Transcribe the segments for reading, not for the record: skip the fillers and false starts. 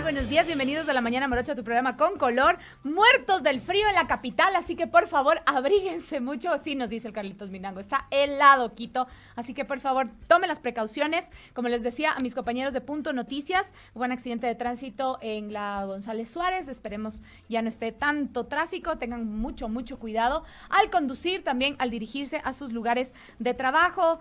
Buenos días, bienvenidos a La Mañana Morocha, tu programa con color. Muertos del frío en la capital, así que por favor, abríguense mucho. Sí, nos dice el Carlitos Minango, está helado Quito, así que por favor, tomen las precauciones. Como les decía a mis compañeros de Punto Noticias, hubo un accidente de tránsito en la González Suárez, esperemos ya no esté tanto tráfico, tengan mucho cuidado al conducir, también al dirigirse a sus lugares de trabajo,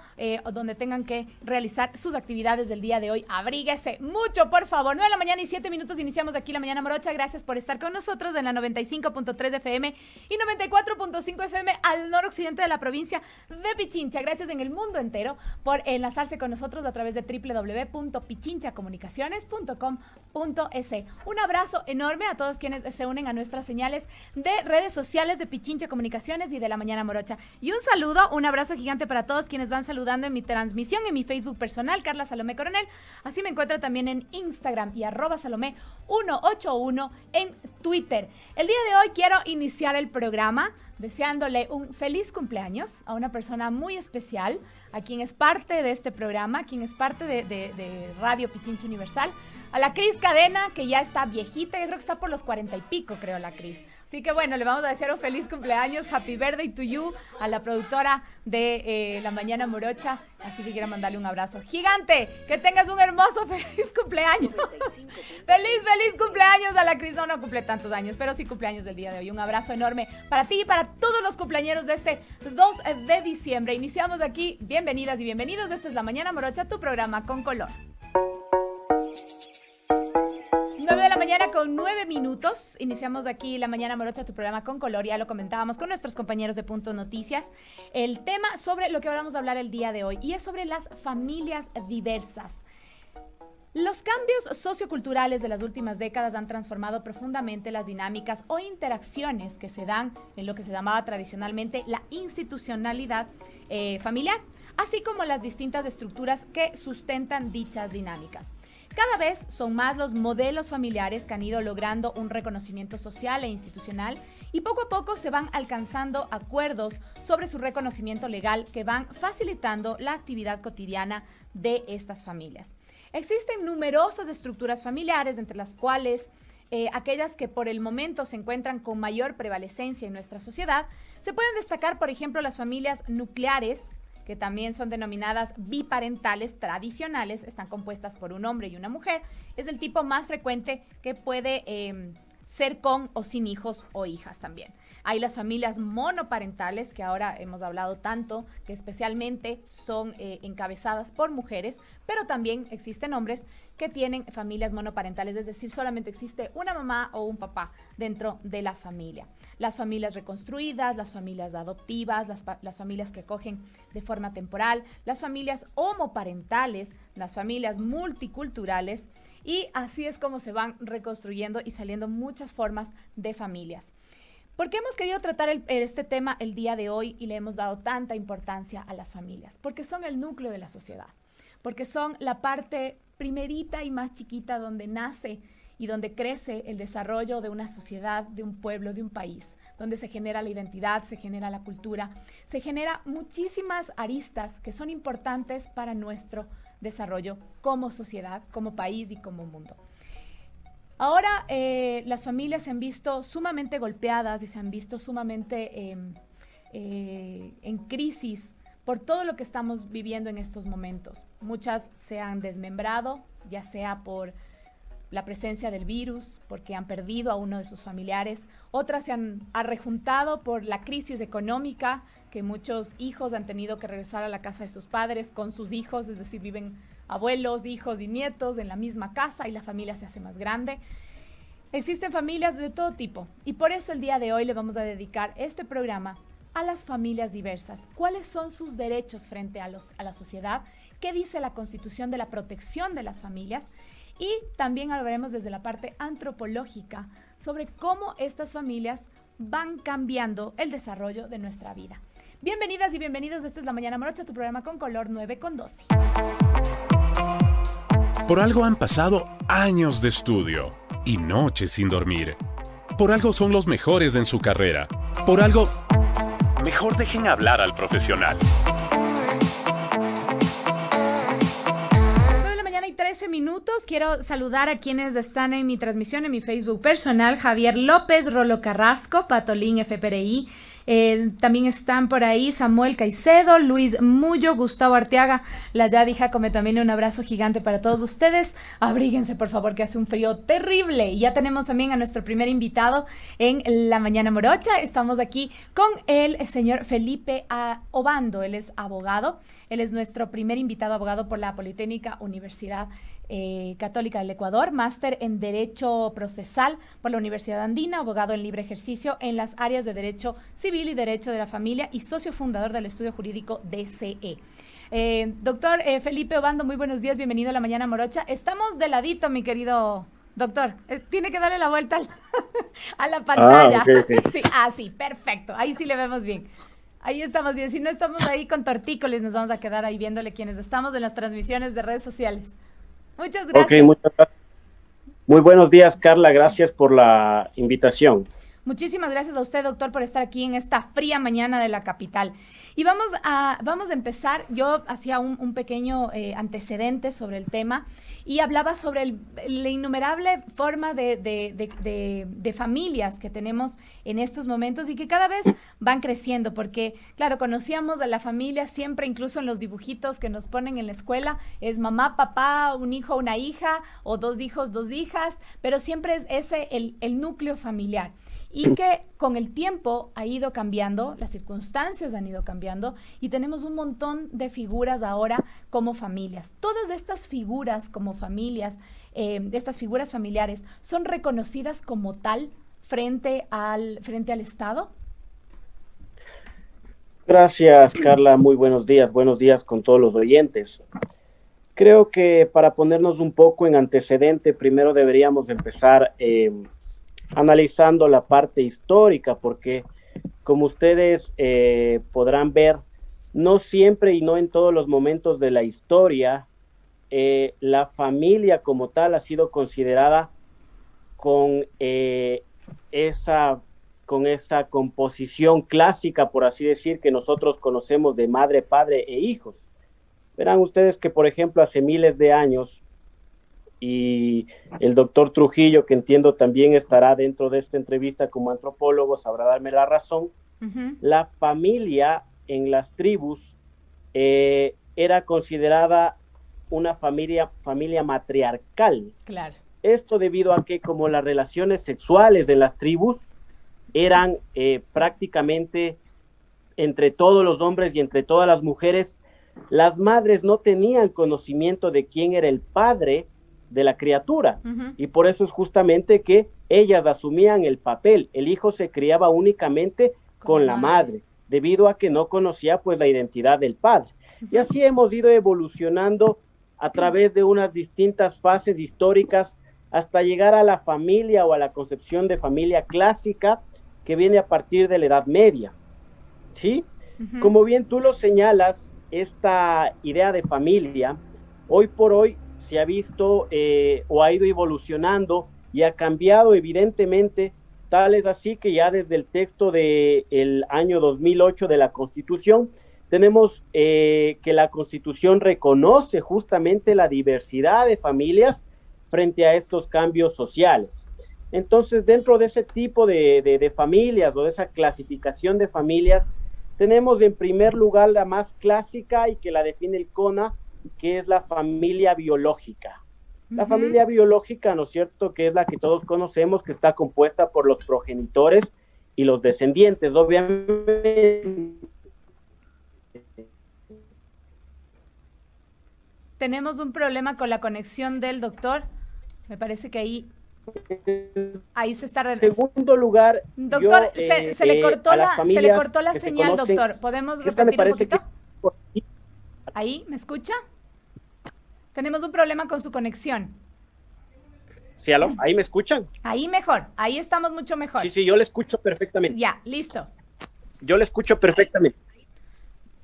donde tengan que realizar sus actividades del día de hoy. Abríguese mucho, por favor. 9 de la mañana y 7 minutos iniciamos aquí La Mañana Morocha. Gracias por estar con nosotros en la 95.3 FM y 94.5 FM al noroccidente de la provincia de Pichincha. Gracias en el mundo entero por enlazarse con nosotros a través de www.pichinchacomunicaciones.com.es. Un abrazo enorme a todos quienes se unen a nuestras señales de redes sociales de Pichincha Comunicaciones y de La Mañana Morocha. Y un saludo, un abrazo gigante para todos quienes van saludando en mi transmisión, en mi Facebook personal, Carla Salomé Coronel. Así me encuentra también en Instagram y @Salomé181 en Twitter. El día de hoy quiero iniciar el programa deseándole un feliz cumpleaños a una persona muy especial, a quien es parte de este programa, a quien es parte de Radio Pichincha Universal, a la Cris Cadena, que ya está viejita, yo creo que está por los 40 y pico, creo, la Cris. Así que bueno, le vamos a desear un feliz cumpleaños, happy birthday to you, a la productora de La Mañana Morocha, así que quiero mandarle un abrazo gigante, que tengas un hermoso feliz cumpleaños. feliz cumpleaños a la Cris, no cumple tantos años, pero sí cumpleaños del día de hoy. Un abrazo enorme para ti y para todos los cumpleañeros de este 2 de diciembre. Iniciamos aquí, bienvenidas y bienvenidos, esta es La Mañana Morocha, tu programa con color. 9 de la mañana con 9 minutos. Iniciamos aquí La Mañana Morocha, tu programa con color. Ya lo comentábamos con nuestros compañeros de Punto Noticias. El tema sobre lo que vamos a hablar el día de hoy y es sobre las familias diversas. Los cambios socioculturales de las últimas décadas han transformado profundamente las dinámicas o interacciones que se dan en lo que se llamaba tradicionalmente la institucionalidad familiar, así como las distintas estructuras que sustentan dichas dinámicas. Cada vez son más los modelos familiares que han ido logrando un reconocimiento social e institucional y poco a poco se van alcanzando acuerdos sobre su reconocimiento legal que van facilitando la actividad cotidiana de estas familias. Existen numerosas estructuras familiares, entre las cuales aquellas que por el momento se encuentran con mayor prevalecencia en nuestra sociedad. Se pueden destacar, por ejemplo, las familias nucleares, que también son denominadas biparentales tradicionales, están compuestas por un hombre y una mujer. Es el tipo más frecuente que puede ser con o sin hijos o hijas también. Hay las familias monoparentales, que ahora hemos hablado tanto, que especialmente son encabezadas por mujeres, pero también existen hombres que tienen familias monoparentales, es decir, solamente existe una mamá o un papá dentro de la familia. Las familias reconstruidas, las familias adoptivas, las familias que acogen de forma temporal, las familias homoparentales, las familias multiculturales, y así es como se van reconstruyendo y saliendo muchas formas de familias. ¿Por qué hemos querido tratar este tema el día de hoy y le hemos dado tanta importancia a las familias? Porque son el núcleo de la sociedad, porque son la parte primerita y más chiquita donde nace y donde crece el desarrollo de una sociedad, de un pueblo, de un país, donde se genera la identidad, se genera la cultura, se genera muchísimas aristas que son importantes para nuestro desarrollo como sociedad, como país y como mundo. Ahora las familias se han visto sumamente golpeadas y se han visto sumamente en crisis por todo lo que estamos viviendo en estos momentos. Muchas se han desmembrado, ya sea por la presencia del virus, porque han perdido a uno de sus familiares. Otras se han arrejuntado por la crisis económica, que muchos hijos han tenido que regresar a la casa de sus padres con sus hijos, es decir, viven abuelos, hijos y nietos en la misma casa y la familia se hace más grande. Existen familias de todo tipo y por eso el día de hoy le vamos a dedicar este programa a las familias diversas. ¿Cuáles son sus derechos frente a la sociedad? ¿Qué dice la Constitución de la protección de las familias? Y también hablaremos desde la parte antropológica sobre cómo estas familias van cambiando el desarrollo de nuestra vida. Bienvenidas y bienvenidos, esta es La Mañana Morocha, tu programa con color 9:12. Por algo han pasado años de estudio y noches sin dormir. Por algo son los mejores en su carrera. Por algo, mejor dejen hablar al profesional. 13 minutos. Quiero saludar a quienes están en mi transmisión en mi Facebook personal. Javier López, Rolo Carrasco, Patolín FPRI. También están por ahí Samuel Caicedo, Luis Mullo, Gustavo Arteaga, la Yadi Jacome. También un abrazo gigante para todos ustedes. Abríguense, por favor, que hace un frío terrible. Y ya tenemos también a nuestro primer invitado en La Mañana Morocha. Estamos aquí con el señor Felipe Obando. Él es abogado. Él es nuestro primer invitado abogado por la Politécnica Universidad Católica del Ecuador, máster en Derecho Procesal por la Universidad Andina, abogado en libre ejercicio en las áreas de Derecho Civil y Derecho de la Familia y socio fundador del estudio jurídico DCE. Doctor Felipe Obando, muy buenos días, bienvenido a La Mañana Morocha. Estamos de ladito, mi querido doctor. Tiene que darle la vuelta a la pantalla. Okay. Sí, perfecto, ahí sí le vemos bien. Ahí estamos bien, si no estamos ahí con tortícolis, nos vamos a quedar ahí viéndole quienes estamos en las transmisiones de redes sociales. Muchas gracias. Ok, muchas gracias. Muy buenos días, Carla, gracias por la invitación. Muchísimas gracias a usted, doctor, por estar aquí en esta fría mañana de la capital. Y vamos a empezar. Yo hacía un pequeño antecedente sobre el tema y hablaba sobre la innumerable forma de familias que tenemos en estos momentos y que cada vez van creciendo, porque, claro, conocíamos a la familia siempre, incluso en los dibujitos que nos ponen en la escuela, es mamá, papá, un hijo, una hija, o 2 hijos, 2 hijas, pero siempre es ese el núcleo familiar. Y que con el tiempo ha ido cambiando, las circunstancias han ido cambiando y tenemos un montón de figuras ahora como familias. Todas estas figuras como familias, estas figuras familiares, ¿son reconocidas como tal frente al Estado? Gracias, Carla. Muy buenos días con todos los oyentes. Creo que para ponernos un poco en antecedente, primero deberíamos empezar analizando la parte histórica, porque como ustedes podrán ver, no siempre y no en todos los momentos de la historia, la familia como tal ha sido considerada con esa composición clásica, por así decir, que nosotros conocemos de madre, padre e hijos. Verán ustedes que, por ejemplo, hace miles de años, y el doctor Trujillo, que entiendo también estará dentro de esta entrevista como antropólogo, sabrá darme la razón. La familia en las tribus era considerada una familia matriarcal. Claro. Esto debido a que, como las relaciones sexuales de las tribus eran prácticamente entre todos los hombres y entre todas las mujeres, las madres no tenían conocimiento de quién era el padre de la criatura, y por eso es justamente que ellas asumían el papel. El hijo se criaba únicamente con la madre, debido a que no conocía pues la identidad del padre. Y así hemos ido evolucionando a través de unas distintas fases históricas hasta llegar a la familia o a la concepción de familia clásica que viene a partir de la Edad Media, ¿sí? Como bien tú lo señalas, esta idea de familia hoy por hoy se ha visto o ha ido evolucionando y ha cambiado evidentemente, tal es así que ya desde el texto del año 2008 de la Constitución, tenemos que la Constitución reconoce justamente la diversidad de familias frente a estos cambios sociales. Entonces, dentro de ese tipo de familias o de esa clasificación de familias, tenemos en primer lugar la más clásica y que la define el CONA, que es la familia biológica. La familia biológica, ¿no es cierto?, que es la que todos conocemos, que está compuesta por los progenitores y los descendientes. Obviamente. Tenemos un problema con la conexión del doctor. Me parece que ahí se está... En segundo lugar, doctor, se le cortó la señal, doctor. ¿Podemos repetir un poquito? ¿Ahí? ¿Me escucha? Tenemos un problema con su conexión. Sí, ¿aló? ¿Ahí me escuchan? Ahí mejor, ahí estamos mucho mejor. Sí, yo le escucho perfectamente. Ya, listo. Yo le escucho perfectamente.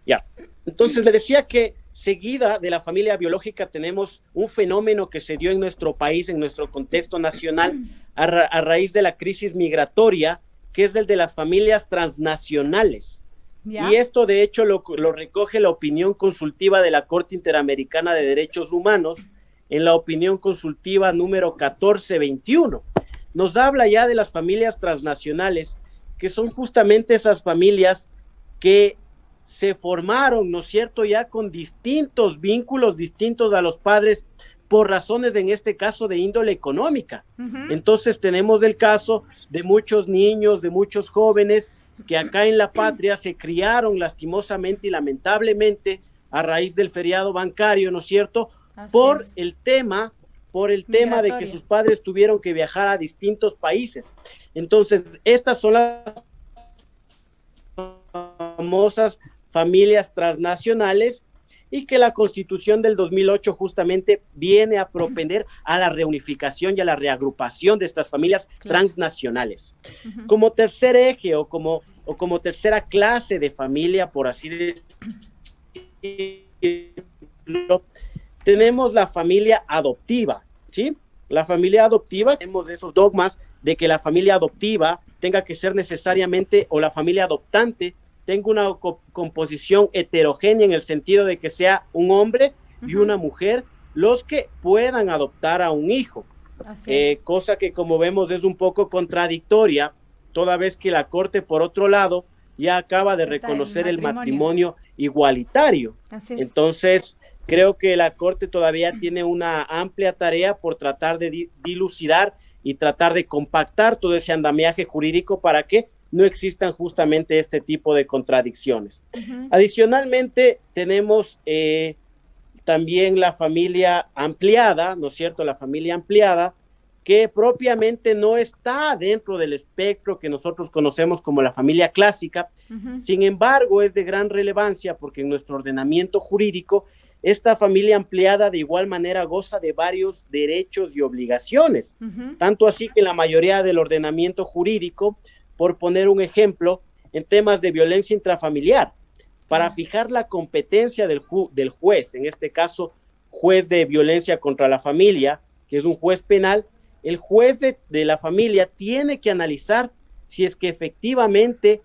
Ya. Entonces le decía que seguida de la familia biológica tenemos un fenómeno que se dio en nuestro país, en nuestro contexto nacional, a raíz de la crisis migratoria, que es el de las familias transnacionales. ¿Ya? Y esto de hecho lo recoge la opinión consultiva de la Corte Interamericana de Derechos Humanos, en la opinión consultiva número 1421. Nos habla ya de las familias transnacionales, que son justamente esas familias que se formaron, ¿no es cierto?, ya con distintos vínculos, distintos a los padres, por razones, en este caso, de índole económica. Entonces tenemos el caso de muchos niños, de muchos jóvenes, que acá en la patria se criaron lastimosamente y lamentablemente a raíz del feriado bancario, ¿no es cierto?, por el tema de que sus padres tuvieron que viajar a distintos países. Entonces, estas son las famosas familias transnacionales, y que la Constitución del 2008 justamente viene a propender a la reunificación y a la reagrupación de estas familias transnacionales. Como tercer eje o como tercera clase de familia, por así decirlo, tenemos la familia adoptiva, ¿sí? La familia adoptiva, tenemos esos dogmas de que la familia adoptiva tenga que ser necesariamente, o la familia adoptante tenga una composición heterogénea, en el sentido de que sea un hombre y una mujer los que puedan adoptar a un hijo. Cosa que, como vemos, es un poco contradictoria, toda vez que la Corte, por otro lado, ya acaba de reconocer el matrimonio igualitario. Entonces, creo que la Corte todavía tiene una amplia tarea por tratar de dilucidar y tratar de compactar todo ese andamiaje jurídico para que no existan justamente este tipo de contradicciones. Adicionalmente, tenemos también la familia ampliada, ¿no es cierto?, la familia ampliada, que propiamente no está dentro del espectro que nosotros conocemos como la familia clásica. Sin embargo, es de gran relevancia porque en nuestro ordenamiento jurídico, esta familia ampliada de igual manera goza de varios derechos y obligaciones, tanto así que en la mayoría del ordenamiento jurídico, por poner un ejemplo, en temas de violencia intrafamiliar, para fijar la competencia del juez, en este caso, juez de violencia contra la familia, que es un juez penal, el juez de la familia tiene que analizar si es que efectivamente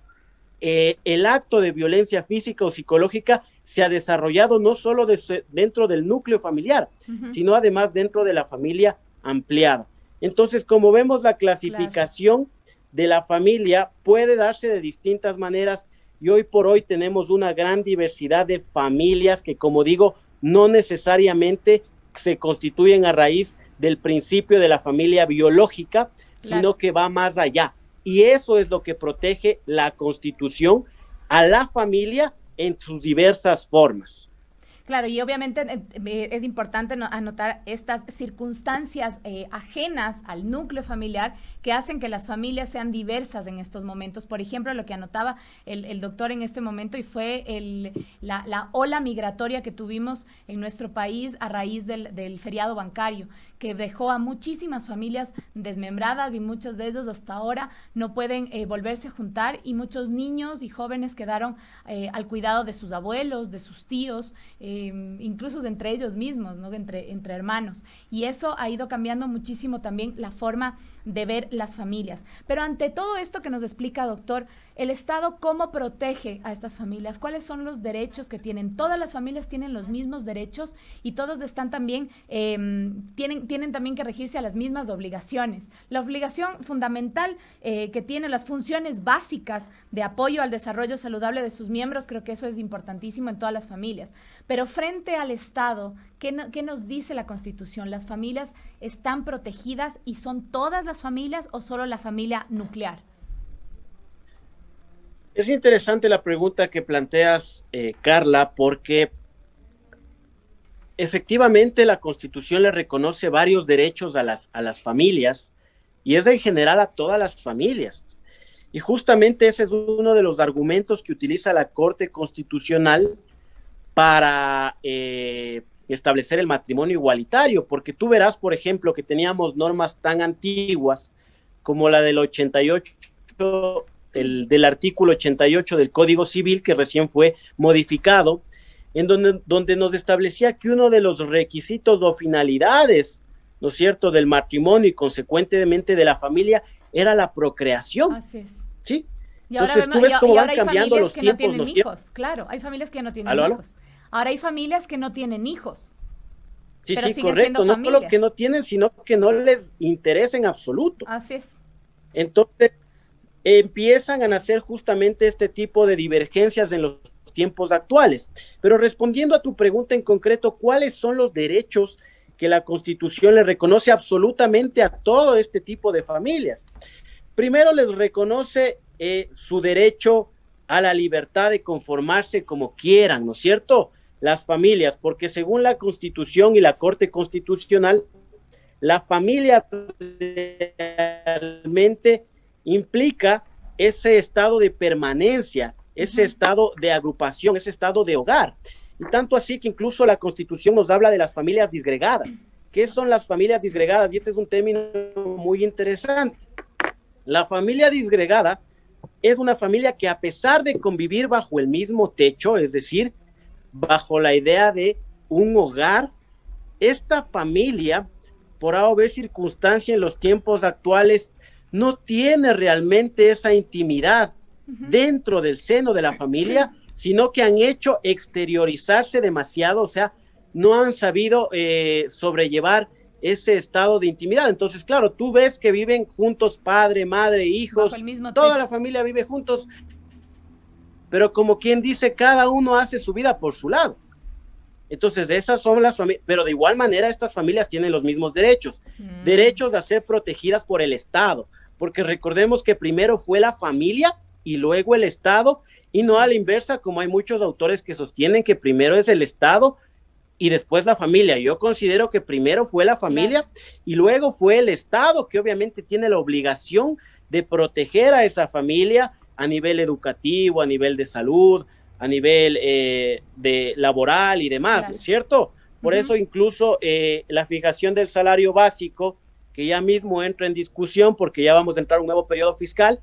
el acto de violencia física o psicológica se ha desarrollado no solo dentro del núcleo familiar, sino además dentro de la familia ampliada. Entonces, como vemos, la clasificación de la familia puede darse de distintas maneras, y hoy por hoy tenemos una gran diversidad de familias que, como digo, no necesariamente se constituyen a raíz del principio de la familia biológica, sino que va más allá. Y eso es lo que protege la Constitución a la familia en sus diversas formas. Claro, y obviamente es importante anotar estas circunstancias ajenas al núcleo familiar que hacen que las familias sean diversas en estos momentos. Por ejemplo, lo que anotaba el doctor en este momento, y fue la ola migratoria que tuvimos en nuestro país a raíz del feriado bancario, que dejó a muchísimas familias desmembradas, y muchos de ellos hasta ahora no pueden volverse a juntar, y muchos niños y jóvenes quedaron al cuidado de sus abuelos, de sus tíos, incluso entre ellos mismos, ¿no?, entre hermanos. Y eso ha ido cambiando muchísimo también la forma de ver las familias. Pero ante todo esto que nos explica, doctor, el Estado, ¿cómo protege a estas familias? ¿Cuáles son los derechos que tienen? Todas las familias tienen los mismos derechos, y todos están también, tienen también que regirse a las mismas obligaciones. La obligación fundamental que tiene, las funciones básicas de apoyo al desarrollo saludable de sus miembros, creo que eso es importantísimo en todas las familias. Pero frente al Estado, ¿qué nos dice la Constitución? ¿Las familias están protegidas, y son todas las familias o solo la familia nuclear? Es interesante la pregunta que planteas, Carla, porque efectivamente la Constitución le reconoce varios derechos a las familias, y es en general a todas las familias. Y justamente ese es uno de los argumentos que utiliza la Corte Constitucional para establecer el matrimonio igualitario, porque tú verás, por ejemplo, que teníamos normas tan antiguas como la del 88, del artículo 88 del Código Civil, que recién fue modificado, en donde nos establecía que uno de los requisitos o finalidades, ¿no es cierto?, del matrimonio y consecuentemente de la familia era la procreación. Así es. ¿Sí? Y ahora, entonces tú ves cómo van cambiando los tiempos, que no tienen hijos. Claro, hay familias que no tienen hijos. Ahora hay familias que no tienen hijos. Sí, pero sí, siguen correcto. siendo No solo familias. que no tienen, sino que no les interesa en absoluto. Así es. Entonces, empiezan a nacer justamente este tipo de divergencias en los tiempos actuales. Pero respondiendo a tu pregunta en concreto, ¿cuáles son los derechos que la Constitución le reconoce absolutamente a todo este tipo de familias? Primero les reconoce su derecho a la libertad de conformarse como quieran, ¿no es cierto? Las familias, porque según la Constitución y la Corte Constitucional, la familia realmente implica ese estado de permanencia, ese estado de agrupación, ese estado de hogar. Y tanto así que incluso la Constitución nos habla de las familias disgregadas. ¿Qué son las familias disgregadas? Y este es un término muy interesante. La familia disgregada es una familia que, a pesar de convivir bajo el mismo techo, es decir, bajo la idea de un hogar, esta familia, por A o B circunstancia en los tiempos actuales, no tiene realmente esa intimidad dentro del seno de la familia, sino que han hecho exteriorizarse demasiado, o sea, no han sabido sobrellevar ese estado de intimidad. Entonces, claro, tú ves que viven juntos padre, madre, hijos, toda la familia vive juntos, pero como quien dice, cada uno hace su vida por su lado. Entonces, esas son las familias, pero de igual manera estas familias tienen los mismos derechos, derechos a ser protegidas por el Estado, porque recordemos que primero fue la familia y luego el Estado, y no a la inversa, como hay muchos autores que sostienen que primero es el Estado y después la familia. Yo considero que primero fue la familia y luego fue el Estado, que obviamente tiene la obligación de proteger a esa familia a nivel educativo, a nivel de salud, a nivel de laboral y demás, ¿no es cierto? Por eso incluso la fijación del salario básico, que ya mismo entra en discusión porque ya vamos a entrar a un nuevo periodo fiscal,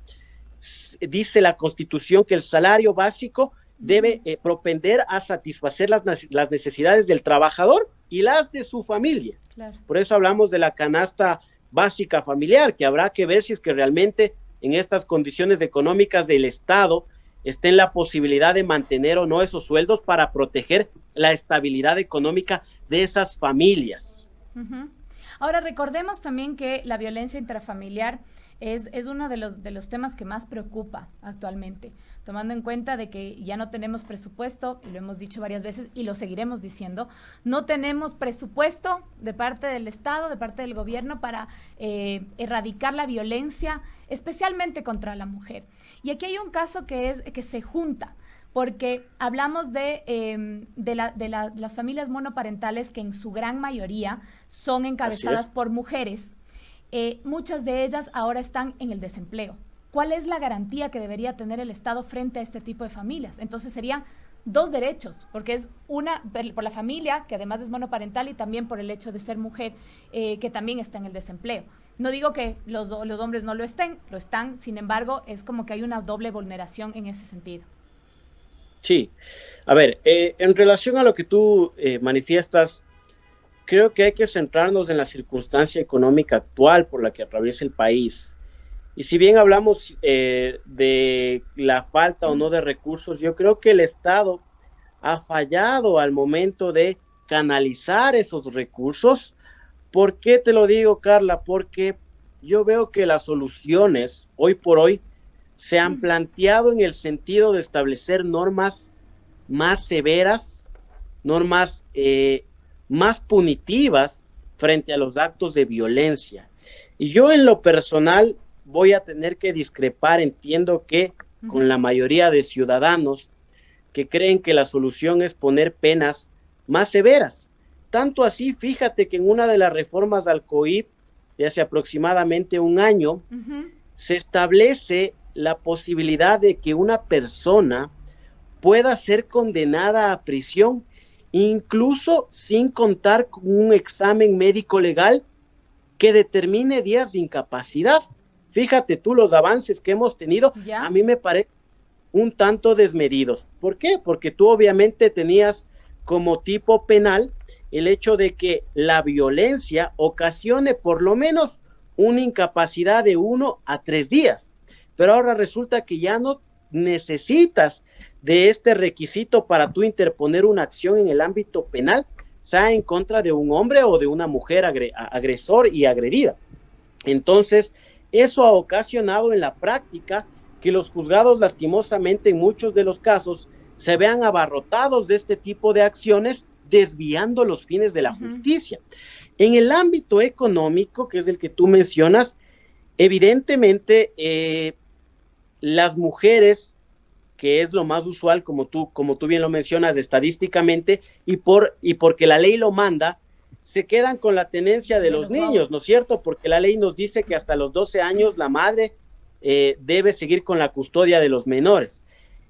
dice la Constitución que el salario básico debe propender a satisfacer las necesidades del trabajador y las de su familia. Claro. Por eso hablamos de la canasta básica familiar, que habrá que ver si es que realmente en estas condiciones económicas del Estado esté en la posibilidad de mantener o no esos sueldos para proteger la estabilidad económica de esas familias. Ahora, recordemos también que la violencia intrafamiliar es uno de los temas que más preocupa actualmente, tomando en cuenta de que ya no tenemos presupuesto, y lo hemos dicho varias veces y lo seguiremos diciendo, no tenemos presupuesto de parte del Estado, de parte del gobierno para erradicar la violencia, especialmente contra la mujer. Y aquí hay un caso que se junta, porque hablamos de las familias monoparentales que en su gran mayoría son encabezadas por mujeres. Muchas de ellas ahora están en el desempleo. ¿Cuál es la garantía que debería tener el Estado frente a este tipo de familias? Entonces serían dos derechos, porque es una por la familia, que además es monoparental, y también por el hecho de ser mujer, que también está en el desempleo. No digo que los hombres no lo están, sin embargo, es como que hay una doble vulneración en ese sentido. Sí, a ver, en relación a lo que tú manifiestas, creo que hay que centrarnos en la circunstancia económica actual por la que atraviesa el país. Y si bien hablamos de la falta o no de recursos, yo creo que el Estado ha fallado al momento de canalizar esos recursos. ¿Por qué te lo digo, Carla? Porque yo veo que las soluciones hoy por hoy se han planteado en el sentido de establecer normas más severas, normas más punitivas frente a los actos de violencia. Y yo en lo personal voy a tener que discrepar, entiendo que con la mayoría de ciudadanos que creen que la solución es poner penas más severas. Tanto así, fíjate que en una de las reformas al COIP de hace aproximadamente un año, se establece la posibilidad de que una persona pueda ser condenada a prisión, incluso sin contar con un examen médico legal que determine días de incapacidad. Fíjate tú los avances que hemos tenido, a mí me parece un tanto desmedidos. ¿Por qué? Porque tú obviamente tenías como tipo penal el hecho de que la violencia ocasione por lo menos una incapacidad de 1 a 3 días. Pero ahora resulta que ya no necesitas de este requisito para tú interponer una acción en el ámbito penal, sea en contra de un hombre o de una mujer agresor y agredida. Entonces, eso ha ocasionado en la práctica que los juzgados, lastimosamente, en muchos de los casos, se vean abarrotados de este tipo de acciones, desviando los fines de la justicia. En el ámbito económico, que es el que tú mencionas, evidentemente, las mujeres, que es lo más usual, como tú bien lo mencionas, estadísticamente, y porque la ley lo manda, se quedan con la tenencia de los niños, ¿no es cierto? Porque la ley nos dice que hasta los 12 años la madre debe seguir con la custodia de los menores.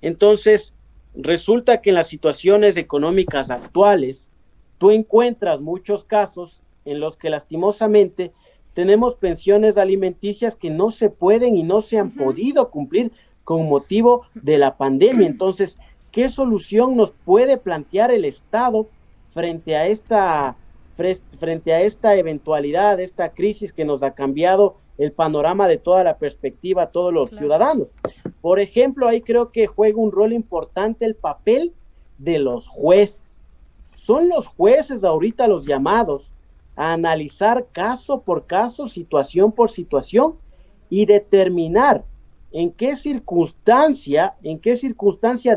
Entonces, resulta que en las situaciones económicas actuales, tú encuentras muchos casos en los que lastimosamente tenemos pensiones alimenticias que no se pueden y no se han podido cumplir con motivo de la pandemia. Entonces, ¿qué solución nos puede plantear el Estado frente a esta eventualidad, esta crisis que nos ha cambiado el panorama de toda la perspectiva a todos los ciudadanos? Por ejemplo, ahí creo que juega un rol importante el papel de los jueces. Son los jueces ahorita los llamados a analizar caso por caso, situación por situación, y determinar en qué circunstancia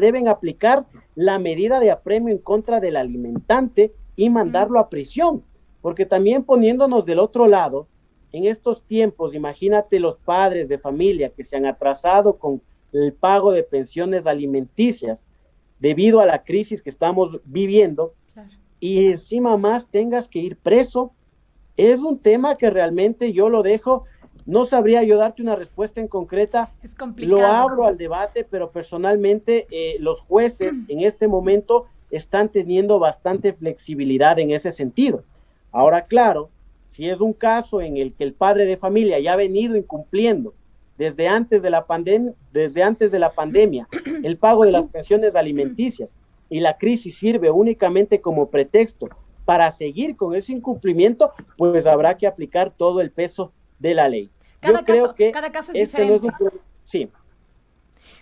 deben aplicar la medida de apremio en contra del alimentante y mandarlo a prisión. Porque también poniéndonos del otro lado, en estos tiempos, imagínate los padres de familia que se han atrasado con el pago de pensiones alimenticias debido a la crisis que estamos viviendo, y encima más tengas que ir preso. Es un tema que realmente yo lo dejo, no sabría yo darte una respuesta en concreta. Es complicado. Lo abro al debate, pero personalmente los jueces en este momento están teniendo bastante flexibilidad en ese sentido. Ahora, claro, si es un caso en el que el padre de familia ya ha venido incumpliendo desde antes de la pandemia el pago de las pensiones alimenticias, y la crisis sirve únicamente como pretexto para seguir con ese incumplimiento, pues habrá que aplicar todo el peso de la ley. Cada caso es diferente. Sí.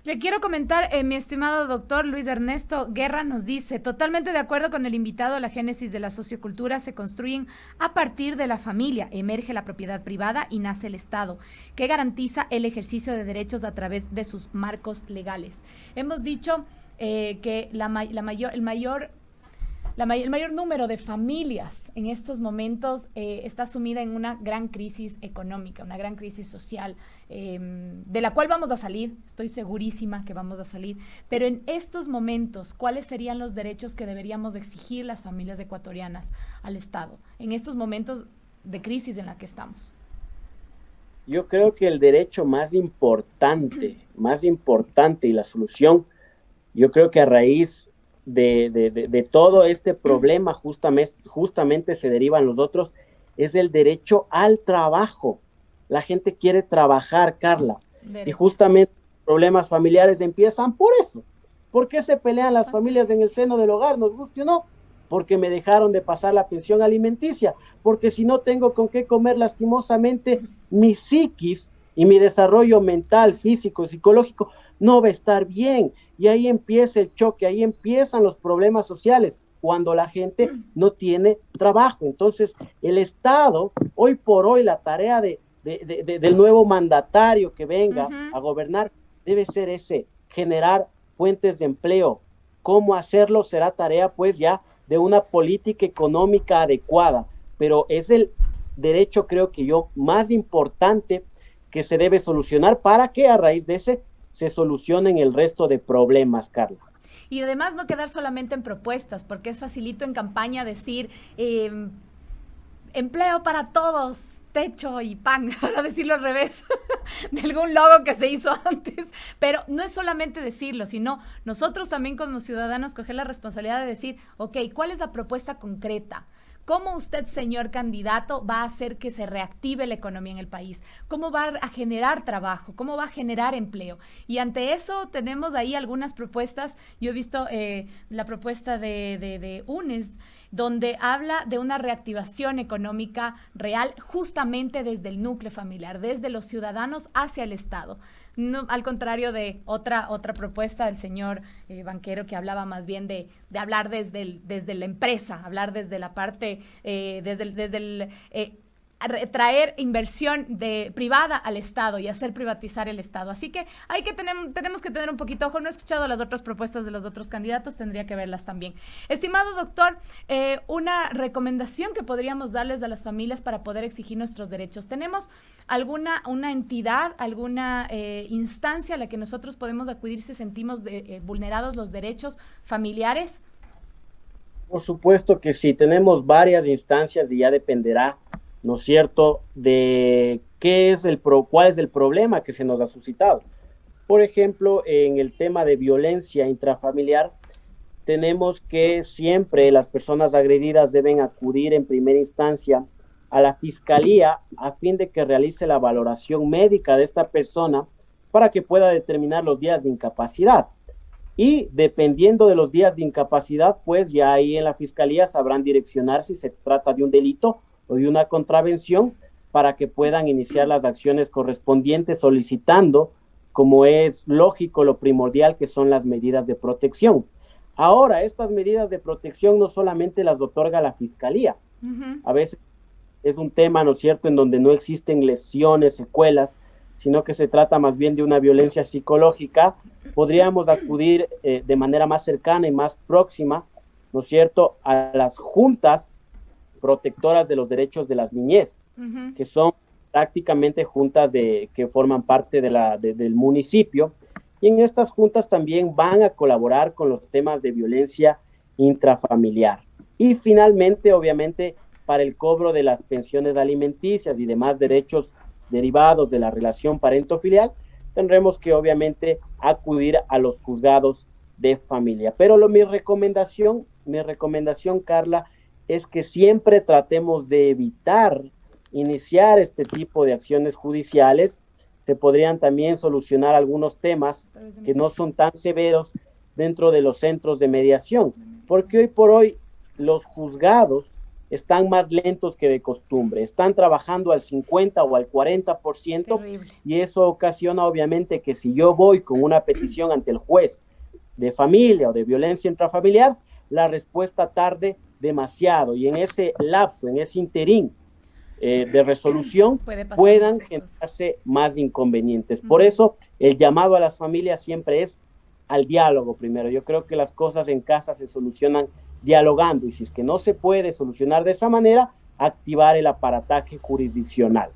Le quiero comentar, mi estimado doctor Luis Ernesto Guerra nos dice, totalmente de acuerdo con el invitado, la génesis de la sociocultura se construyen a partir de la familia, emerge la propiedad privada y nace el Estado, que garantiza el ejercicio de derechos a través de sus marcos legales. Hemos dicho que el mayor número de familias en estos momentos está sumida en una gran crisis económica, una gran crisis social, de la cual vamos a salir, estoy segurísima que vamos a salir, pero en estos momentos, ¿cuáles serían los derechos que deberíamos exigir las familias ecuatorianas al Estado, en estos momentos de crisis en la que estamos? Yo creo que el derecho más importante y la solución, yo creo que a raíz de todo este problema justamente se derivan los otros, es el derecho al trabajo. La gente quiere trabajar, Carla, y justamente problemas familiares empiezan por eso. ¿Por qué se pelean las familias en el seno del hogar? ¿Nos guste o no? Porque me dejaron de pasar la pensión alimenticia, porque si no tengo con qué comer, lastimosamente mi psiquis y mi desarrollo mental, físico, psicológico no va a estar bien, y ahí empieza el choque, ahí empiezan los problemas sociales, cuando la gente no tiene trabajo. Entonces, el Estado, hoy por hoy, la tarea del nuevo mandatario que venga a gobernar, debe ser generar fuentes de empleo. ¿Cómo hacerlo? Será tarea, pues, ya de una política económica adecuada, pero es el derecho, creo que más importante que se debe solucionar para que a raíz de ese se solucionen el resto de problemas, Carla. Y además no quedar solamente en propuestas, porque es facilito en campaña decir empleo para todos, techo y pan, para decirlo al revés de algún logo que se hizo antes, pero no es solamente decirlo, sino nosotros también como ciudadanos coger la responsabilidad de decir, ok, ¿cuál es la propuesta concreta? ¿Cómo usted, señor candidato, va a hacer que se reactive la economía en el país? ¿Cómo va a generar trabajo? ¿Cómo va a generar empleo? Y ante eso tenemos ahí algunas propuestas. Yo he visto la propuesta de UNES, donde habla de una reactivación económica real justamente desde el núcleo familiar, desde los ciudadanos hacia el Estado. No, al contrario de otra propuesta del señor banquero, que hablaba más bien de hablar desde la empresa, hablar desde la parte, traer inversión privada al Estado y hacer privatizar el Estado. Así que tenemos que tener un poquito ojo. No he escuchado las otras propuestas de los otros candidatos, tendría que verlas también. Estimado doctor, una recomendación que podríamos darles a las familias para poder exigir nuestros derechos. ¿Tenemos una entidad, alguna instancia a la que nosotros podemos acudir si sentimos vulnerados los derechos familiares? Por supuesto que sí, tenemos varias instancias y ya dependerá, ¿no es cierto?, de cuál es el problema que se nos ha suscitado. Por ejemplo, en el tema de violencia intrafamiliar, tenemos que siempre las personas agredidas deben acudir en primera instancia a la fiscalía a fin de que realice la valoración médica de esta persona para que pueda determinar los días de incapacidad. Y dependiendo de los días de incapacidad, pues ya ahí en la fiscalía sabrán direccionar si se trata de un delito o de una contravención para que puedan iniciar las acciones correspondientes solicitando, como es lógico, lo primordial que son las medidas de protección. Ahora, estas medidas de protección no solamente las otorga la fiscalía. A veces es un tema, ¿no es cierto?, en donde no existen lesiones, secuelas, sino que se trata más bien de una violencia psicológica. Podríamos acudir de manera más cercana y más próxima, ¿no es cierto?, a las juntas protectoras de los derechos de las niñez, que son prácticamente juntas que forman parte del municipio, y en estas juntas también van a colaborar con los temas de violencia intrafamiliar. Y finalmente, obviamente, para el cobro de las pensiones alimenticias y demás derechos derivados de la relación parento-filial, tendremos que obviamente acudir a los juzgados de familia. Pero mi recomendación, Carla, es que siempre tratemos de evitar iniciar este tipo de acciones judiciales. Se podrían también solucionar algunos temas que no son tan severos dentro de los centros de mediación, porque hoy por hoy los juzgados están más lentos que de costumbre, están trabajando al 50 o al 40%. Terrible. Y eso ocasiona obviamente que si yo voy con una petición ante el juez de familia o de violencia intrafamiliar, la respuesta tarde demasiado, y en ese lapso, en ese interín de resolución puedan generarse más inconvenientes. Por eso el llamado a las familias siempre es al diálogo primero. Yo creo que las cosas en casa se solucionan dialogando, y si es que no se puede solucionar de esa manera, activar el aparataje jurisdiccional.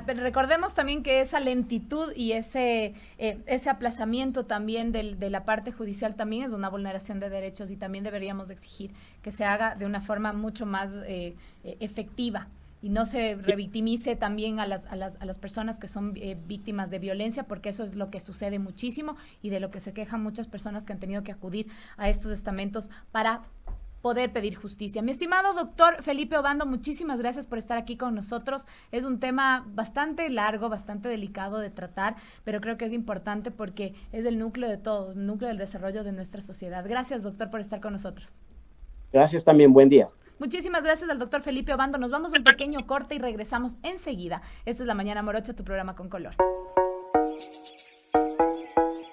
Pero recordemos también que esa lentitud y ese aplazamiento también de la parte judicial también es una vulneración de derechos, y también deberíamos exigir que se haga de una forma mucho más efectiva y no se revictimice también a las personas que son víctimas de violencia, porque eso es lo que sucede muchísimo y de lo que se quejan muchas personas que han tenido que acudir a estos estamentos para poder pedir justicia. Mi estimado doctor Felipe Obando, muchísimas gracias por estar aquí con nosotros. Es un tema bastante largo, bastante delicado de tratar, pero creo que es importante porque es el núcleo de todo, el núcleo del desarrollo de nuestra sociedad. Gracias, doctor, por estar con nosotros. Gracias también, buen día. Muchísimas gracias al doctor Felipe Obando. Nos vamos a un pequeño corte y regresamos enseguida. Esta es La Mañana Morocha, tu programa con color.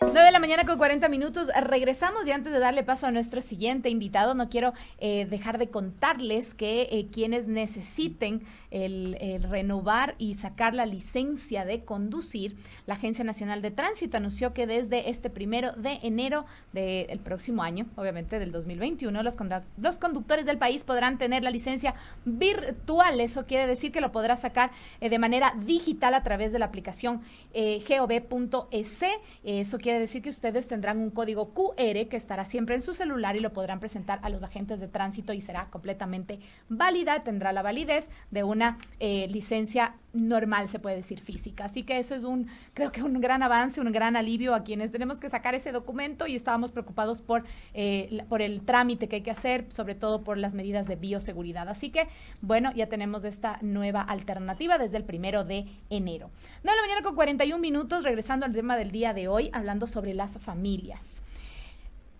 9 de la mañana con 40 minutos, regresamos, y antes de darle paso a nuestro siguiente invitado, no quiero dejar de contarles que quienes necesiten el renovar y sacar la licencia de conducir, la Agencia Nacional de Tránsito anunció que desde este 1 de enero del próximo año, obviamente del 2021, los conductores del país podrán tener la licencia virtual. Eso quiere decir que lo podrá sacar de manera digital a través de la aplicación gov.es. Eso quiere decir que ustedes tendrán un código QR que estará siempre en su celular y lo podrán presentar a los agentes de tránsito y será completamente válida, tendrá la validez de una licencia normal, se puede decir física. Así que eso es creo que un gran avance, un gran alivio a quienes tenemos que sacar ese documento y estábamos preocupados por el trámite que hay que hacer, sobre todo por las medidas de bioseguridad. Así que, bueno, ya tenemos esta nueva alternativa desde el 1 de enero. 9 de la mañana con 41 minutos, regresando al tema del día de hoy, hablando sobre las familias.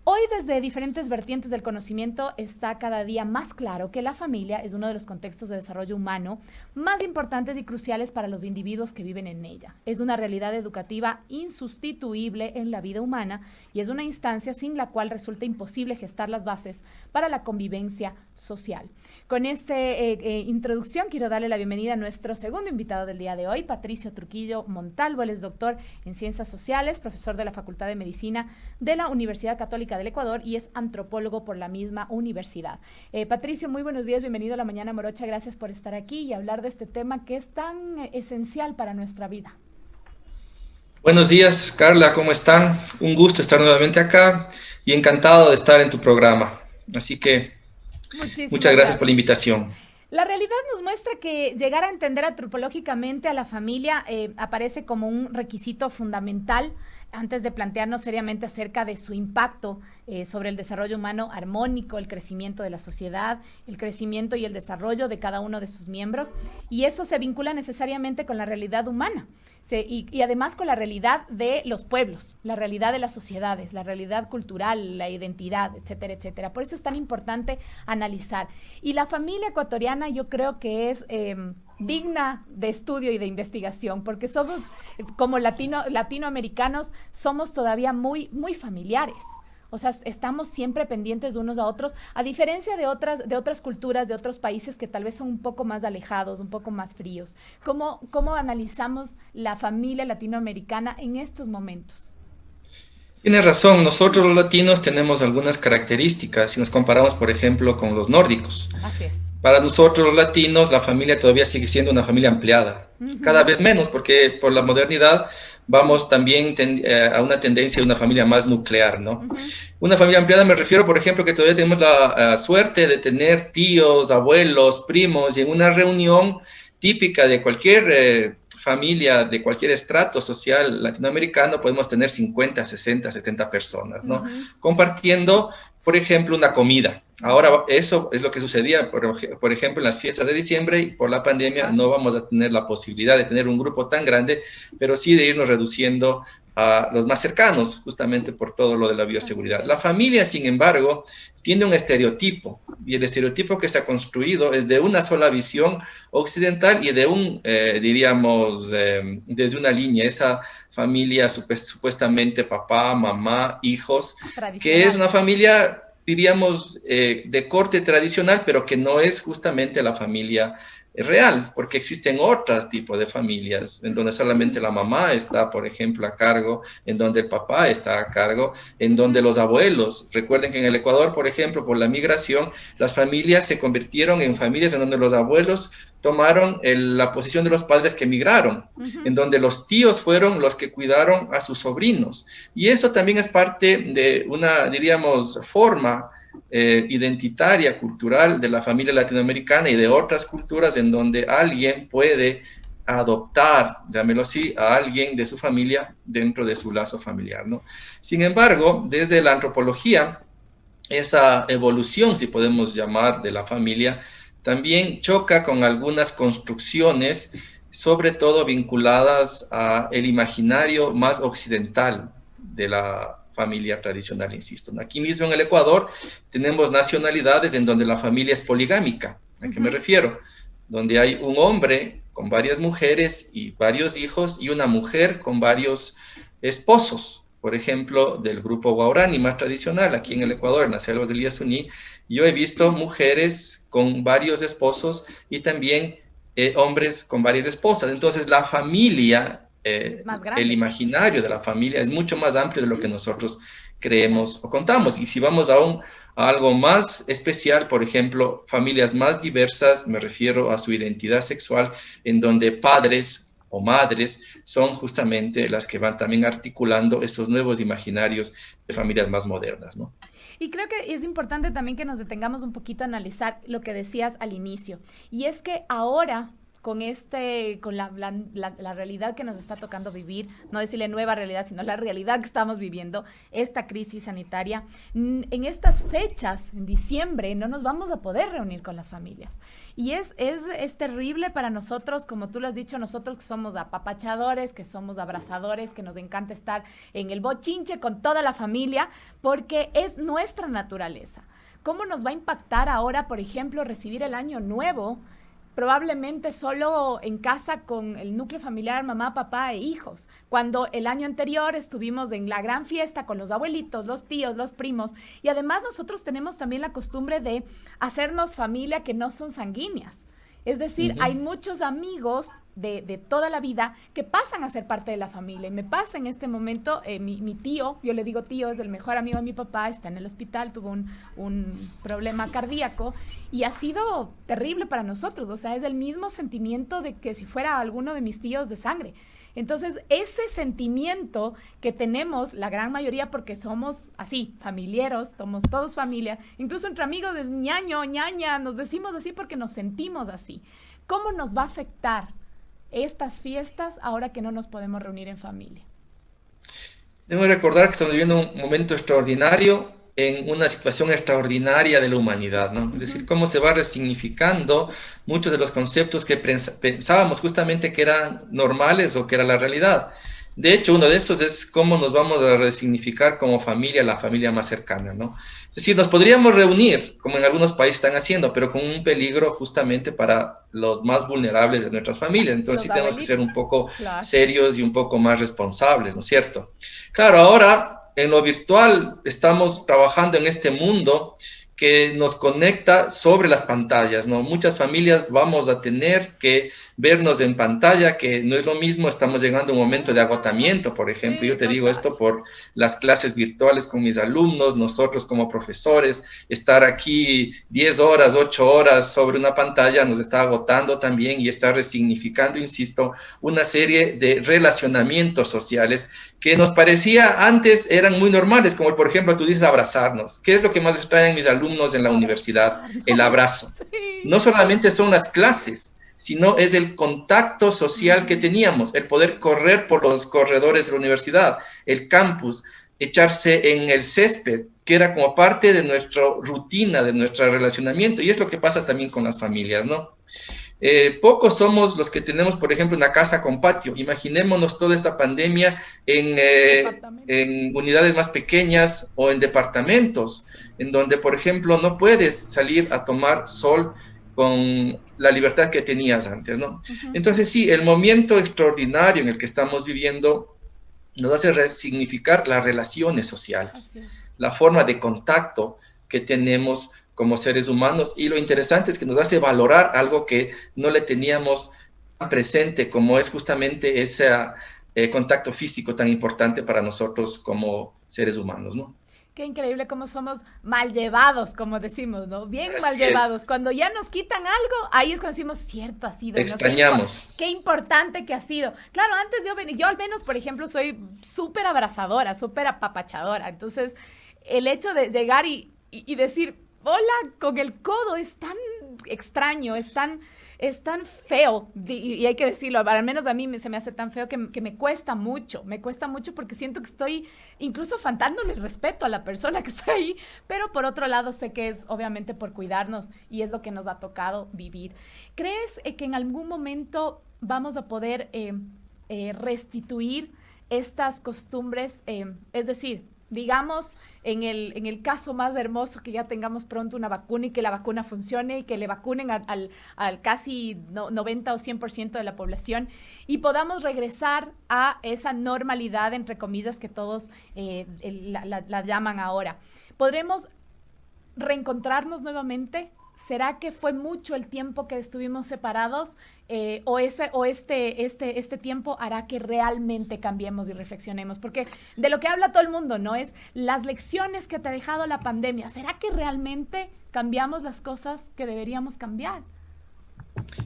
Hoy, desde diferentes vertientes del conocimiento, está cada día más claro que la familia es uno de los contextos de desarrollo humano más importantes y cruciales para los individuos que viven en ella. Es una realidad educativa insustituible en la vida humana y es una instancia sin la cual resulta imposible gestar las bases para la convivencia social. Con esta introducción quiero darle la bienvenida a nuestro segundo invitado del día de hoy, Patricio Trujillo Montalvo. Él es doctor en Ciencias Sociales, profesor de la Facultad de Medicina de la Universidad Católica del Ecuador y es antropólogo por la misma universidad. Patricio, muy buenos días, bienvenido a La Mañana Morocha, gracias por estar aquí y hablar de este tema que es tan esencial para nuestra vida. Buenos días, Carla, ¿cómo están? Un gusto estar nuevamente acá y encantado de estar en tu programa. Así que muchas gracias por la invitación. La realidad nos muestra que llegar a entender antropológicamente a la familia aparece como un requisito fundamental antes de plantearnos seriamente acerca de su impacto sobre el desarrollo humano armónico, el crecimiento de la sociedad, el crecimiento y el desarrollo de cada uno de sus miembros, y eso se vincula necesariamente con la realidad humana. Y además con la realidad de los pueblos, la realidad de las sociedades, la realidad cultural, la identidad, etcétera, etcétera. Por eso es tan importante analizar. Y la familia ecuatoriana yo creo que es digna de estudio y de investigación, porque somos, como latinoamericanos, somos todavía muy, muy familiares. O sea, estamos siempre pendientes de unos a otros, a diferencia de otras culturas, de otros países que tal vez son un poco más alejados, un poco más fríos. ¿Cómo analizamos la familia latinoamericana en estos momentos? Tienes razón, nosotros los latinos tenemos algunas características si nos comparamos, por ejemplo, con los nórdicos. Así es. Para nosotros los latinos, la familia todavía sigue siendo una familia ampliada, cada vez menos, porque por la modernidad vamos también a una tendencia de una familia más nuclear, ¿no? Una familia ampliada me refiero, por ejemplo, que todavía tenemos la suerte de tener tíos, abuelos, primos, y en una reunión típica de cualquier familia, de cualquier estrato social latinoamericano, podemos tener 50, 60, 70 personas, ¿no? Compartiendo, por ejemplo, una comida. Ahora, eso es lo que sucedía, por ejemplo, en las fiestas de diciembre, y por la pandemia no vamos a tener la posibilidad de tener un grupo tan grande, pero sí de irnos reduciendo a los más cercanos, justamente por todo lo de la bioseguridad. La familia, sin embargo, tiene un estereotipo, y el estereotipo que se ha construido es de una sola visión occidental y de diríamos, desde una línea, esa familia supuestamente papá, mamá, hijos, que es una familia, diríamos, de corte tradicional, pero que no es justamente la familia real, porque existen otros tipos de familias, en donde solamente la mamá está, por ejemplo, a cargo, en donde el papá está a cargo, en donde los abuelos, recuerden que en el Ecuador, por ejemplo, por la migración, las familias se convirtieron en familias en donde los abuelos tomaron la posición de los padres que migraron, en donde los tíos fueron los que cuidaron a sus sobrinos, y eso también es parte de una, diríamos, forma identitaria, cultural de la familia latinoamericana y de otras culturas en donde alguien puede adoptar, llámelo así, a alguien de su familia dentro de su lazo familiar, ¿no? Sin embargo, desde la antropología, esa evolución, si podemos llamar, de la familia, también choca con algunas construcciones, sobre todo vinculadas al imaginario más occidental de la familia tradicional, insisto. Aquí mismo en el Ecuador tenemos nacionalidades en donde la familia es poligámica. ¿A qué me refiero? Donde hay un hombre con varias mujeres y varios hijos y una mujer con varios esposos. Por ejemplo, del grupo Guaraní más tradicional aquí en el Ecuador, en las selvas del Yasuní, yo he visto mujeres con varios esposos y también hombres con varias esposas. Entonces la familia, el imaginario de la familia es mucho más amplio de lo que nosotros creemos o contamos. Y si vamos a algo más especial, por ejemplo, familias más diversas, me refiero a su identidad sexual, en donde padres o madres son justamente las que van también articulando esos nuevos imaginarios de familias más modernas, ¿no? Y creo que es importante también que nos detengamos un poquito a analizar lo que decías al inicio, y es que ahora, la realidad que nos está tocando vivir, no decirle nueva realidad, sino la realidad que estamos viviendo, esta crisis sanitaria, en estas fechas, en diciembre, no nos vamos a poder reunir con las familias. Y es terrible para nosotros, como tú lo has dicho, nosotros que somos apapachadores, que somos abrazadores, que nos encanta estar en el bochinche con toda la familia, porque es nuestra naturaleza. ¿Cómo nos va a impactar ahora, por ejemplo, recibir el año nuevo, probablemente solo en casa con el núcleo familiar, mamá, papá e hijos? Cuando el año anterior estuvimos en la gran fiesta con los abuelitos, los tíos, los primos, y además nosotros tenemos también la costumbre de hacernos familia que no son sanguíneas. Es decir, hay muchos amigos de toda la vida que pasan a ser parte de la familia. Y me pasa en este momento, mi tío, yo le digo tío, es el mejor amigo de mi papá, está en el hospital, tuvo un problema cardíaco y ha sido terrible para nosotros. O sea, es el mismo sentimiento de que si fuera alguno de mis tíos de sangre. Entonces, ese sentimiento que tenemos la gran mayoría, porque somos así, familiares, somos todos familia, incluso entre amigos de ñaño, ñaña, nos decimos así porque nos sentimos así. ¿Cómo nos va a afectar estas fiestas ahora que no nos podemos reunir en familia? Debemos recordar que estamos viviendo un momento extraordinario en una situación extraordinaria de la humanidad, ¿no? Es decir, cómo se va resignificando muchos de los conceptos que pensábamos justamente que eran normales o que era la realidad. De hecho, uno de esos es cómo nos vamos a resignificar como familia, la familia más cercana, ¿no? Es decir, nos podríamos reunir, como en algunos países están haciendo, pero con un peligro justamente para los más vulnerables de nuestras familias. Entonces sí tenemos que ser un poco serios y un poco más responsables, ¿no es cierto? Claro, ahora en lo virtual estamos trabajando en este mundo que nos conecta sobre las pantallas, ¿no? Muchas familias vamos a tener que vernos en pantalla, que no es lo mismo, estamos llegando a un momento de agotamiento, por ejemplo. Yo te digo esto por las clases virtuales con mis alumnos, nosotros como profesores, estar aquí 10 horas, 8 horas sobre una pantalla nos está agotando también y está resignificando, insisto, una serie de relacionamientos sociales que nos parecía antes eran muy normales, como por ejemplo tú dices abrazarnos. ¿Qué es lo que más extrañan mis alumnos en la universidad? El abrazo. No solamente son las clases, sino es el contacto social que teníamos, el poder correr por los corredores de la universidad, el campus, echarse en el césped, que era como parte de nuestra rutina, de nuestro relacionamiento, y es lo que pasa también con las familias, ¿no? Pocos somos los que tenemos, por ejemplo, una casa con patio. Imaginémonos toda esta pandemia en unidades más pequeñas o en departamentos, en donde, por ejemplo, no puedes salir a tomar sol con la libertad que tenías antes, ¿no? Entonces sí, el momento extraordinario en el que estamos viviendo nos hace resignificar las relaciones sociales, la forma de contacto que tenemos como seres humanos, y lo interesante es que nos hace valorar algo que no le teníamos tan presente, como es justamente ese contacto físico tan importante para nosotros como seres humanos, ¿no? Qué increíble cómo somos mal llevados, como decimos, ¿no? Bien mal llevados. Cuando ya nos quitan algo, ahí es cuando decimos, cierto, ha sido. Extrañamos. ¿No? Qué importante que ha sido. Claro, antes yo al menos, por ejemplo, soy súper abrazadora, súper apapachadora. Entonces, el hecho de llegar y decir, hola, con el codo, es tan extraño, es tan feo, y hay que decirlo, al menos a mí se me hace tan feo que me cuesta mucho porque siento que estoy incluso faltándole el respeto a la persona que está ahí, pero por otro lado sé que es obviamente por cuidarnos y es lo que nos ha tocado vivir. ¿Crees que en algún momento vamos a poder restituir estas costumbres? Es decir, digamos, en el caso más hermoso, que ya tengamos pronto una vacuna y que la vacuna funcione y que le vacunen al casi 90 o 100% de la población y podamos regresar a esa normalidad, entre comillas, que todos la llaman ahora. ¿Podremos reencontrarnos nuevamente? ¿Será que fue mucho el tiempo que estuvimos separados o este tiempo hará que realmente cambiemos y reflexionemos? Porque de lo que habla todo el mundo, ¿no? Es las lecciones que te ha dejado la pandemia. ¿Será que realmente cambiamos las cosas que deberíamos cambiar?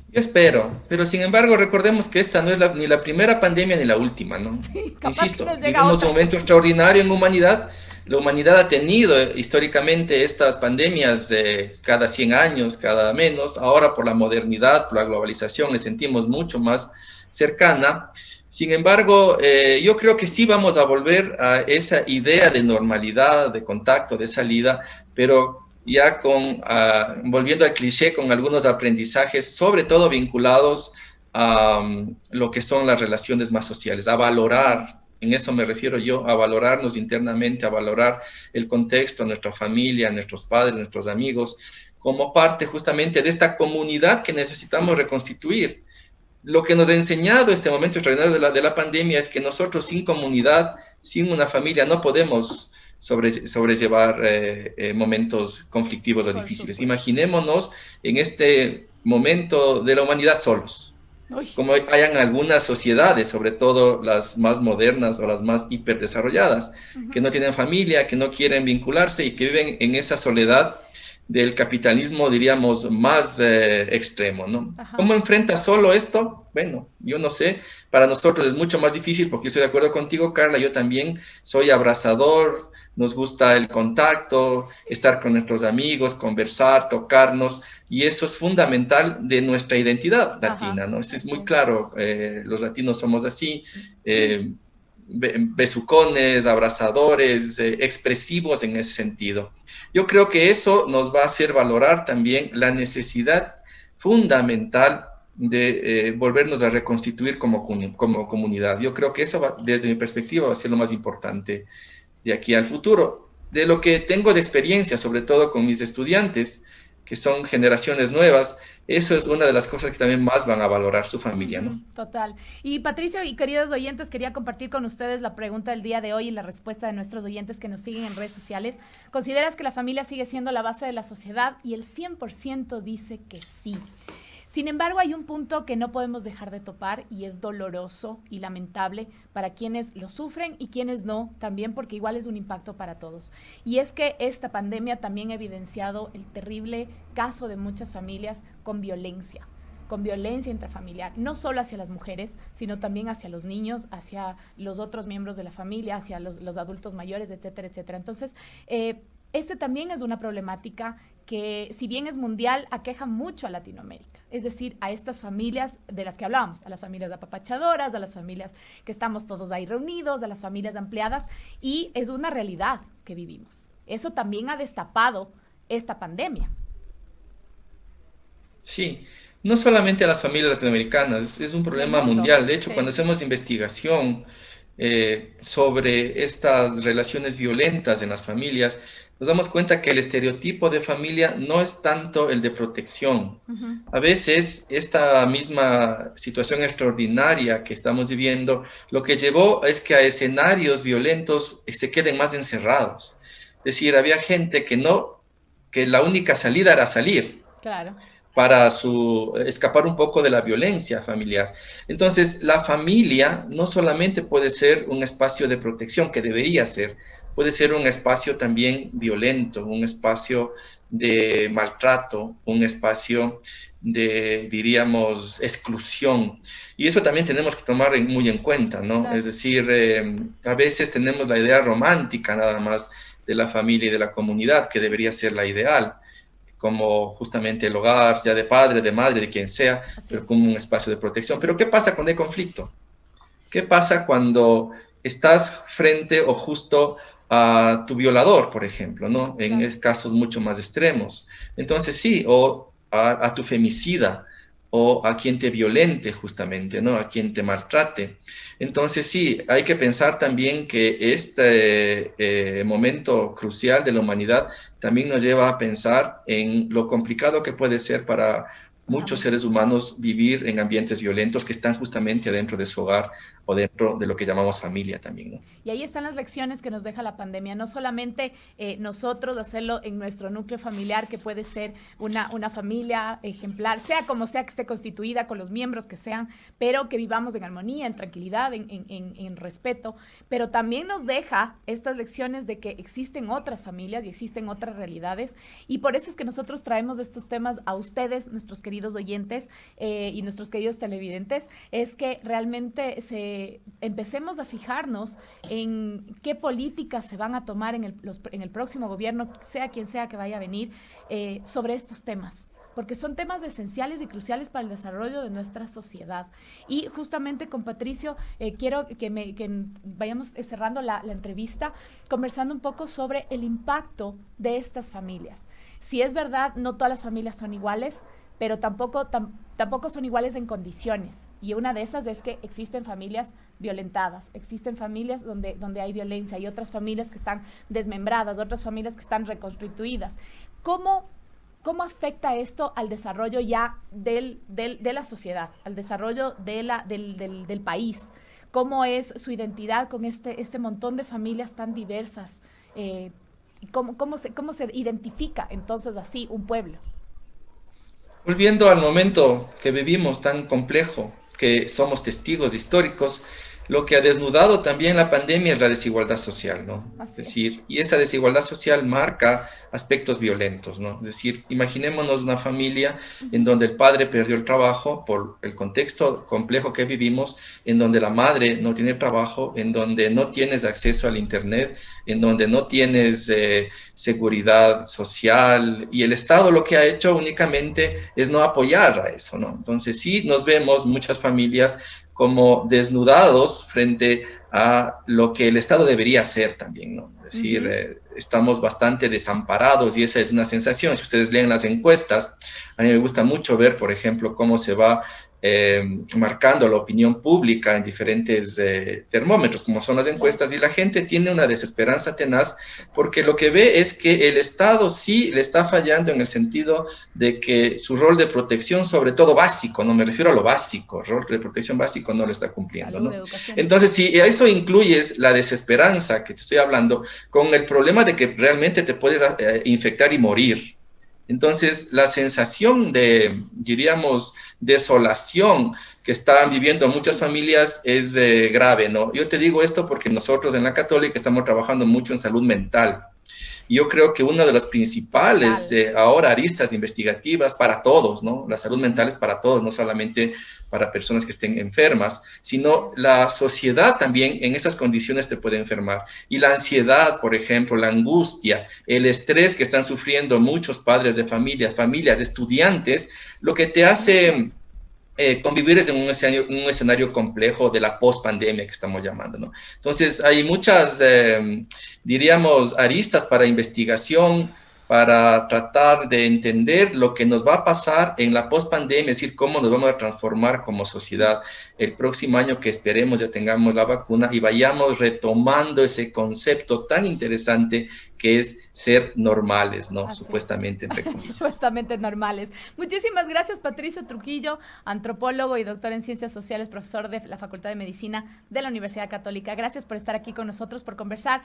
Yo espero, pero sin embargo recordemos que esta no es ni la primera pandemia ni la última, ¿no? Sí, insisto, vivimos un momento extraordinario en humanidad, La humanidad ha tenido históricamente estas pandemias cada 100 años, cada menos. Ahora por la modernidad, por la globalización, le sentimos mucho más cercana. Sin embargo, yo creo que sí vamos a volver a esa idea de normalidad, de contacto, de salida, pero ya volviendo al cliché, con algunos aprendizajes, sobre todo vinculados a lo que son las relaciones más sociales, a valorar, en eso me refiero yo, a valorarnos internamente, a valorar el contexto, nuestra familia, nuestros padres, nuestros amigos, como parte justamente de esta comunidad que necesitamos reconstituir. Lo que nos ha enseñado este momento extraordinario de la pandemia es que nosotros sin comunidad, sin una familia, no podemos sobrellevar momentos conflictivos o difíciles. Imaginémonos en este momento de la humanidad solos. Como hayan algunas sociedades, sobre todo las más modernas o las más hiperdesarrolladas, que no tienen familia, que no quieren vincularse y que viven en esa soledad del capitalismo, diríamos, más extremo, ¿no? Ajá. ¿Cómo enfrenta solo esto? Bueno, yo no sé, para nosotros es mucho más difícil porque estoy de acuerdo contigo, Carla, yo también soy abrazador, nos gusta el contacto, estar con nuestros amigos, conversar, tocarnos, y eso es fundamental de nuestra identidad latina, ¿no? Eso es muy claro, los latinos somos así, besucones, abrazadores, expresivos en ese sentido. Yo creo que eso nos va a hacer valorar también la necesidad fundamental de volvernos a reconstituir como comunidad. Yo creo que eso, desde mi perspectiva, va a ser lo más importante de aquí al futuro. De lo que tengo de experiencia, sobre todo con mis estudiantes, que son generaciones nuevas, eso es una de las cosas que también más van a valorar su familia, ¿no? Total. Y Patricio y queridos oyentes, quería compartir con ustedes la pregunta del día de hoy y la respuesta de nuestros oyentes que nos siguen en redes sociales. ¿Consideras que la familia sigue siendo la base de la sociedad? Y el 100% dice que sí. Sin embargo, hay un punto que no podemos dejar de topar y es doloroso y lamentable para quienes lo sufren y quienes no, también porque igual es un impacto para todos. Y es que esta pandemia también ha evidenciado el terrible caso de muchas familias con violencia intrafamiliar, no solo hacia las mujeres, sino también hacia los niños, hacia los otros miembros de la familia, hacia los adultos mayores, etcétera, etcétera. Entonces, este también es una problemática que, si bien es mundial, aqueja mucho a Latinoamérica. Es decir, a estas familias de las que hablábamos, a las familias apapachadoras, a las familias que estamos todos ahí reunidos, a las familias ampliadas, y es una realidad que vivimos. Eso también ha destapado esta pandemia. Sí, no solamente a las familias latinoamericanas, es un problema mundial. De hecho, sí, cuando hacemos investigación sobre estas relaciones violentas en las familias, nos damos cuenta que el estereotipo de familia no es tanto el de protección. A veces esta misma situación extraordinaria que estamos viviendo, lo que llevó es que a escenarios violentos se queden más encerrados. Es decir, había gente que la única salida era salir. Claro. Para escapar un poco de la violencia familiar. Entonces, la familia no solamente puede ser un espacio de protección, que debería ser, puede ser un espacio también violento, un espacio de maltrato, un espacio de, diríamos, exclusión. Y eso también tenemos que tomar muy en cuenta, ¿no? Claro. Es decir, a veces tenemos la idea romántica nada más de la familia y de la comunidad, que debería ser la ideal, como justamente el hogar, ya de padre, de madre, de quien sea, pero como un espacio de protección. Pero ¿qué pasa cuando hay conflicto? ¿Qué pasa cuando estás frente o justo a tu violador, por ejemplo, ¿no? En casos mucho más extremos. Entonces sí, o a tu femicida, o a quien te violente justamente, ¿no? A quien te maltrate. Entonces sí, hay que pensar también que este momento crucial de la humanidad también nos lleva a pensar en lo complicado que puede ser para muchos seres humanos vivir en ambientes violentos que están justamente dentro de su hogar o dentro de lo que llamamos familia también, ¿no? Y ahí están las lecciones que nos deja la pandemia, no solamente nosotros hacerlo en nuestro núcleo familiar, que puede ser una familia ejemplar, sea como sea que esté constituida, con los miembros que sean, pero que vivamos en armonía, en tranquilidad, en respeto, pero también nos deja estas lecciones de que existen otras familias y existen otras realidades, y por eso es que nosotros traemos estos temas a ustedes, nuestros queridos queridos oyentes y nuestros queridos televidentes, es que realmente empecemos a fijarnos en qué políticas se van a tomar en el próximo gobierno, sea quien sea que vaya a venir, sobre estos temas, porque son temas esenciales y cruciales para el desarrollo de nuestra sociedad. Y justamente con Patricio quiero que vayamos cerrando la entrevista conversando un poco sobre el impacto de estas familias. Si es verdad, no todas las familias son iguales, pero tampoco son iguales en condiciones. Y una de esas es que existen familias violentadas, existen familias donde hay violencia, y otras familias que están desmembradas, otras familias que están reconstituidas. ¿Cómo afecta esto al desarrollo ya de la sociedad, al desarrollo del país? ¿Cómo es su identidad con este montón de familias tan diversas? ¿Cómo se identifica entonces así un pueblo? Volviendo al momento que vivimos tan complejo, que somos testigos históricos, lo que ha desnudado también la pandemia es la desigualdad social, ¿no? Es decir, y esa desigualdad social marca aspectos violentos, ¿no? Es decir, imaginémonos una familia en donde el padre perdió el trabajo por el contexto complejo que vivimos, en donde la madre no tiene trabajo, en donde no tienes acceso al internet, en donde no tienes seguridad social, y el Estado lo que ha hecho únicamente es no apoyar a eso, ¿no? Entonces sí nos vemos muchas familias como desnudados frente a lo que el Estado debería hacer también, ¿no? Es decir, estamos bastante desamparados y esa es una sensación. Si ustedes leen las encuestas, a mí me gusta mucho ver, por ejemplo, cómo se va marcando la opinión pública en diferentes termómetros, como son las encuestas, y la gente tiene una desesperanza tenaz porque lo que ve es que el Estado sí le está fallando en el sentido de que su rol de protección, sobre todo básico, no me refiero a lo básico, el rol de protección básico no lo está cumpliendo, ¿no? Entonces, si a eso incluyes la desesperanza que te estoy hablando, con el problema de que realmente te puedes infectar y morir, entonces la sensación de, diríamos, desolación que están viviendo muchas familias es grave, ¿no? Yo te digo esto porque nosotros en la Católica estamos trabajando mucho en salud mental. Yo creo que una de las principales ahora aristas investigativas para todos, ¿no? La salud mental es para todos, no solamente para personas que estén enfermas, sino la sociedad también en esas condiciones te puede enfermar. Y la ansiedad, por ejemplo, la angustia, el estrés que están sufriendo muchos padres de familias, estudiantes, lo que te hace convivir es en un escenario complejo de la post-pandemia que estamos llamando, ¿no? Entonces, hay muchas, diríamos, aristas para investigación, para tratar de entender lo que nos va a pasar en la post-pandemia, es decir, cómo nos vamos a transformar como sociedad el próximo año que esperemos ya tengamos la vacuna y vayamos retomando ese concepto tan interesante que es ser normales, ¿no? Así supuestamente, entre comillas. Supuestamente normales. Muchísimas gracias, Patricio Trujillo, antropólogo y doctor en Ciencias Sociales, profesor de la Facultad de Medicina de la Universidad Católica. Gracias por estar aquí con nosotros, por conversar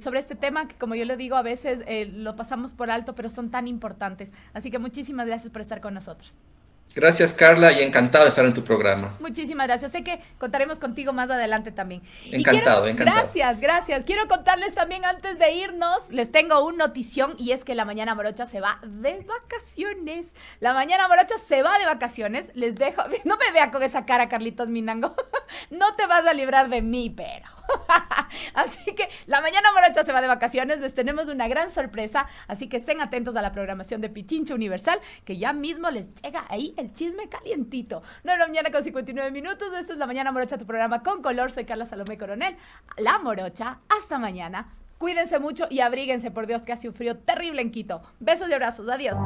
sobre este tema que, como yo le digo, a veces lo pasamos por alto, pero son tan importantes. Así que muchísimas gracias por estar con nosotros. Gracias, Carla, y encantado de estar en tu programa. Muchísimas gracias. Sé que contaremos contigo más adelante también. Encantado. Gracias. Quiero contarles también antes de irnos, les tengo un notición y es que la Mañana Morocha se va de vacaciones. La Mañana Morocha se va de vacaciones. Les dejo, no me vea con esa cara, Carlitos Minango. No te vas a librar de mí, pero. Así que la Mañana Morocha se va de vacaciones. Les tenemos una gran sorpresa, así que estén atentos a la programación de Pichincha Universal, que ya mismo les llega ahí el chisme calientito. 9 de la mañana con 59 minutos. Esto es La Mañana Morocha, tu programa con color. Soy Carla Salomé Coronel. La Morocha. Hasta mañana. Cuídense mucho y abríguense, por Dios, que hace un frío terrible en Quito. Besos y abrazos. Adiós.